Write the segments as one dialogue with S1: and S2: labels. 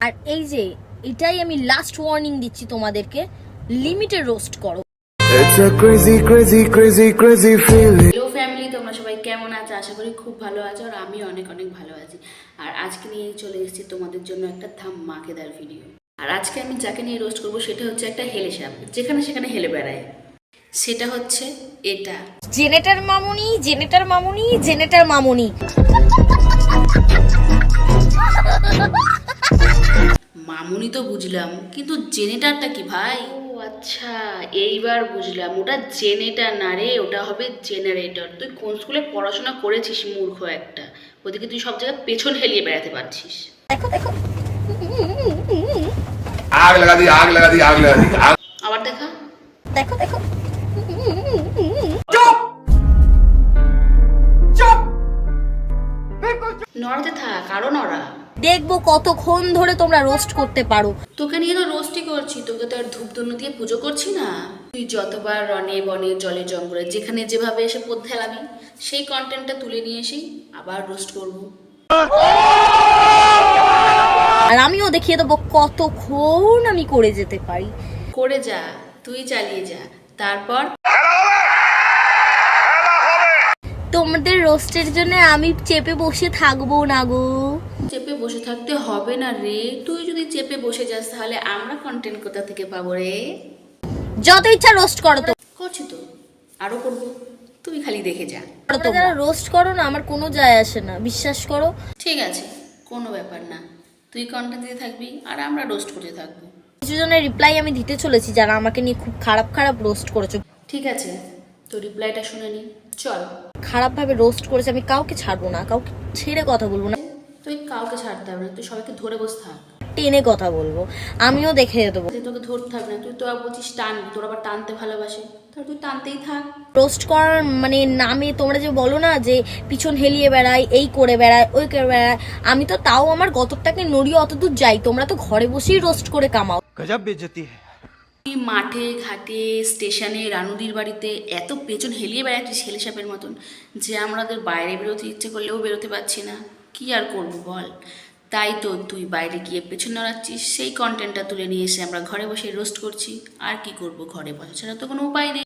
S1: আর এই যে এটাই আমি লাস্ট ওয়ার্নিং দিচ্ছি তোমাদেরকে, লিমিটে রোস্ট করো।
S2: It's a crazy, crazy, crazy, crazy feeling.
S3: Hello family, তোমরা সবাই কেমন আছো? আশা করি খুব ভালো আছো, আর আমি অনেক অনেক ভালো আছি। আর আজকে নিয়ে চলে এসেছি তোমাদের জন্য একটা ধামাকেদার ভিডিও। আর আজকে আমি যাকে নিয়ে রোস্ট করবো সেটা হচ্ছে একটা হেলে সাপ, যেখানে সেখানে হেলে বেড়ায়। সেটা হচ্ছে এটা
S1: জেনেটার মামুনি, জেনেটার মামুনি, জেনেটার মামুনি।
S3: মামুনি তো বুঝলাম, কিন্তু জেনেটারটা কি ভাই? ও আচ্ছা, এইবার বুঝলাম। ওটা জেনেটার না রে, ওটা হবে জেনারেটর। তুই কোন স্কুলে পড়াশোনা করেছিস মূর্খ একটা? ওদিকে তুই সব জায়গায় পেছন হেলিয়ে বেড়াতে পারছিস।
S1: দেখো দেখো,
S2: आग लगा दी, आग लगा दी, आग लगा दी।
S3: আবার দেখা।
S1: দেখো দেখো।
S3: নড়াতে থাক, আরো নড়া।
S1: দেখবো কতক্ষণ ধরে তোমরা রোস্ট করতে পারো।
S3: তোকে নিয়ে তো রোস্টই করছি, তোকে তো আর ধূপধুনো দিয়ে পুজো করছি না। তুই যতবার রনে বনে জলে জঙ্গলে যেখানে যেভাবে এসে পথ ঢালাবি, সেই কন্টেন্টটা তুলে নিয়ে এসেই আবার রোস্ট করবো।
S1: আর আমিও দেখিয়ে দেবো কতক্ষণ আমি করে যেতে পারি।
S3: করে যা, তুই চালিয়ে যা, তারপর
S1: তোমাদের রোস্টের জন্য আমি চেপে বসে থাকবো না গো।
S3: চেপে বসে থাকতে হবে না রে। তুই যদি চেপে বসে যাস তাহলে আমরা কন্টেন্ট কোথা থেকে পাবো রে?
S1: যত ইচ্ছা রোস্ট করো তো।
S3: করছি তো, আরো করবো, তুই খালি দেখে যা।
S1: তোমরা যারা রোস্ট করো না, আমার কোনো যায় আসে না, বিশ্বাস করো।
S3: ঠিক আছে, কোনো ব্যাপার না। তুই কন্টেন্ট দিয়ে থাকবি আর আমরা রোস্ট করতে থাকবো।
S1: কিছু জনের রিপ্লাই আমি দিতে চলেছি যারা আমাকে নিয়ে খুব খারাপ খারাপ রোস্ট করেছো।
S3: ঠিক আছে, তো রিপ্লাইটা শুনে নি, চল।
S1: খারাপ ভাবে রোস্ট করেছে, আমি কাউকে ছাড়বো না, কাউকে ছেড়ে কথা বলবো না,
S3: তুই কাউকে ছাড়তে হবে না, তুই সবাইকে ধরে বসে থাক।
S1: টেনে কথা বলবো, আমিও দেখে দেবো।
S3: যে তোকে ধরতে হবে না, তুই তো আবার বলছিস টানবি, তোর আবার টানতে ভালোবাসে, তাহলে তুই টানতেই থাক।
S1: রোস্ট করার মানে নামে তোমরা যে বলো না যে পিছন হেলিয়ে বেড়ায়, এই করে বেড়ায়, ওই করে বেড়ায়, আমি তো তাও আমার গতরটাকে নড়িয়ে অতদূর যাই, তোমরা তো ঘরে বসেই রোস্ট করে কামাও।
S4: गजब बेइज्जती है।
S3: তুই মাঠে ঘাটে স্টেশনে রানুদির বাড়িতে এত পেছন হেলিয়ে বেড়াচ্ছিস ছেলে সাপের মতন, যে আমাদের বাইরে বেরোতে ইচ্ছে করলেও বেরোতে পারছি না। কি আর করবো বল? তাই তো তুই বাইরে গিয়ে পেছন নড়াচ্ছিস, সেই কন্টেন্টটা তুলে নিয়ে এসে আমরা ঘরে বসে রোস্ট করছি। আর কি করব, ঘরে বসা ছাড়া তো কোনো উপায় নেই।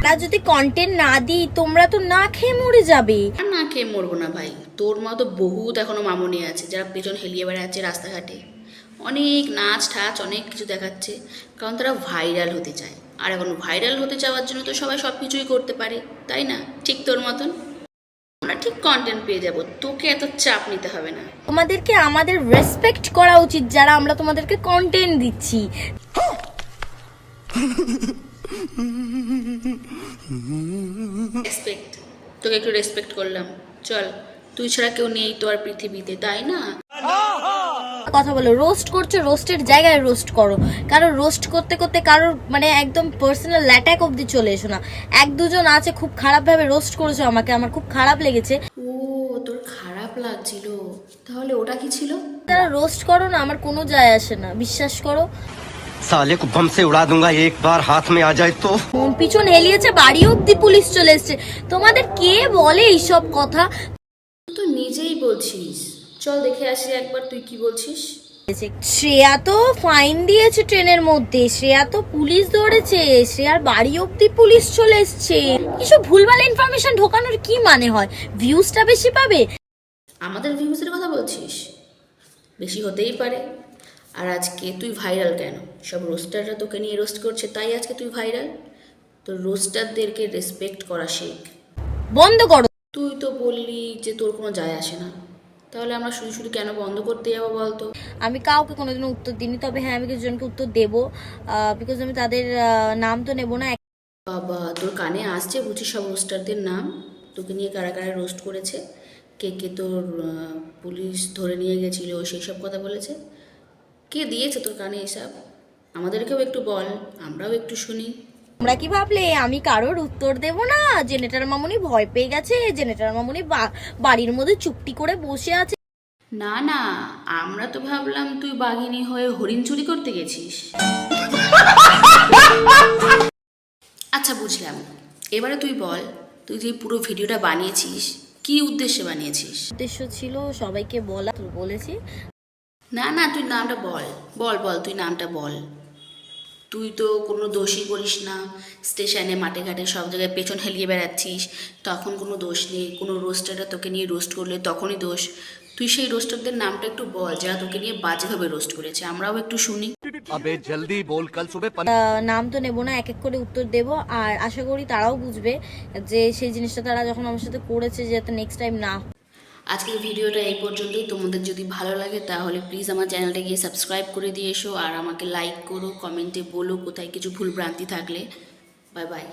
S1: না, যদি কন্টেন্ট না দিই তোমরা তো না খেয়ে মরে যাবে।
S3: আর না খেয়ে মরবো না ভাই, তোর মতো বহুত এখনো মামনি আছে যারা পেছন হেলিয়ে বেড়াচ্ছে রাস্তাঘাটে, অনেক নাচ ঠাচ অনেক কিছু দেখাচ্ছে, কারণ তারা ভাইরাল হতে চায়। আর এখন ভাইরাল হতে চাওয়ার জন্য তো সবাই সব কিছুই করতে পারে, তাই না? ঠিক তোর মতন আমরা ঠিক কন্টেন্ট পেয়ে যাব, তোকে এত চাপ নিতে হবে না।
S1: তোমাদেরকে আমাদের রেসপেক্ট করা উচিত যারা আমরা তোমাদেরকে কন্টেন্ট দিচ্ছি।
S3: রেসপেক্ট, তোকে একটু রেসপেক্ট করলাম। চল, তুই ছাড়া কেউ নেই তো আর পৃথিবীতে, তাই না?
S1: কথা বলো, রোস্ট করছো, রোস্টের জায়গায় রোস্ট করো। কারো রোস্ট করতে করতে কারোর মানে একদম পার্সোনাল অ্যাটাক অবধি চলে এসো না। এক দুজন আছে খুব খারাপ ভাবে রোস্ট করেছো আমাকে, আমার খুব খারাপ লেগেছে।
S3: ও, তোর খারাপ লাগছিল, তাহলে ওটা কি ছিল?
S1: যারা রোস্ট করো না, আমার কোনো যায় আসে না, বিশ্বাস করো।
S4: साले को बम से उड़ा दूंगा एक बार हाथ में आ जाए तो।
S1: মন পিছন হেলিয়েছে, বাড়ি অব্দি পুলিশ চলে এসছে। তোমাদের কে বলে এইসব কথা?
S3: তুই তো নিজেই বলছিস। চল দেখে আসি একবার তুই কি বলছিস।
S1: শ্রেয়া তো ফাইন দিয়েছে ট্রেনের মধ্যে, শ্রেয়া তো পুলিশ ধরেছে, শ্রেয়ার বাড়ি অব্দি পুলিশ চলে এসছে। এসব ভুলভাল ইনফরমেশন ঢোকানোর কি মানে হয়? ভিউজটা বেশি পাবে।
S3: আমাদের ভিউজের কথা বলছিস? বেশি হতেই পারে। আর আজকে তুই ভাইরাল কেন? সব রোস্টাররা তোকে নিয়ে রোস্ট করছে, তাই আজকে তুই ভাইরাল। তো রোস্টারদেরকে রেসপেক্ট করা শেখ।
S1: বন্ধ করো।
S3: তুই তো বললি যে তোর কোনো যায় আসে না, তাহলে আমরা শুধু শুধু কেন বন্ধ করতে যাবো বলতো?
S1: আমি কাউকে কোনোদিনও উত্তর দিইনি, তবে হ্যাঁ আমি কিছু জনকে উত্তর দেবো, বিকজ আমি তাদের নাম তো নেবো না।
S3: বাবা, তোর কানে আসছে বুঝি সব রোস্টারদের নাম? তোকে নিয়ে কারা কারা রোস্ট করেছে, কে কে তোর পুলিশ ধরে নিয়ে গেছিল, সেই সব কথা বলেছে? কে দিয়েছে তোর কানে এসব? আমাদেরকেও একটু বল, আমরাও একটু শুনি।
S1: তোমরা কি ভাবলে আমি কারোর উত্তর দেবো না? জেনেটার মামুনি ভয় পেয়ে গেছে, জেনেটার মামুনি বাড়ির মধ্যে চুপটি করে বসে আছে।
S3: না না, আমরা তো ভাবলাম তুই বাঘিনী হয়ে হরিণ চুরি করতে গেছিস। আচ্ছা বুঝলাম, এবারে তুই বল, তুই যে পুরো ভিডিওটা বানিয়েছিস কি উদ্দেশ্যে বানিয়েছিস?
S1: উদ্দেশ্য ছিল সবাইকে বলা, তো বলেছি।
S3: না না, তুই নামটা বল, বল বল, তুই নামটা বল। তুই তো কোনো দোষই করিস না, স্টেশনে মাঠে ঘাটে সব জায়গায় পেছন হেলিয়ে বেড়াচ্ছিস, তখন কোনো দোষ নেই। কোনো রোস্টাররা তোকে নিয়ে রোস্ট করলে তখনই দোষ। তুই সেই রোস্টারদের নামটা একটু বল যারা তোকে নিয়ে বাজেভাবে রোস্ট করেছে, আমরাও একটু শুনি।
S4: अबे जल्दी बोल, कल सुबह
S1: নাম তো নেব না, এক এক করে উত্তর দেব। আর আশা করি তারাও বুঝবে যে সেই জিনিসটা তারা যখন আমার সাথে করেছে যাতে নেক্সট টাইম না।
S3: আজকের ভিডিওটা এই পর্যন্তই। তোমাদের যদি ভালো লাগে তাহলে প্লিজ আমার চ্যানেলটা গিয়ে সাবস্ক্রাইব করে দিয়ে এসো, আর আমাকে লাইক করো, কমেন্টে বলো কোথায় কিছু ভুল ভ্রান্তি থাকলে। Bye bye.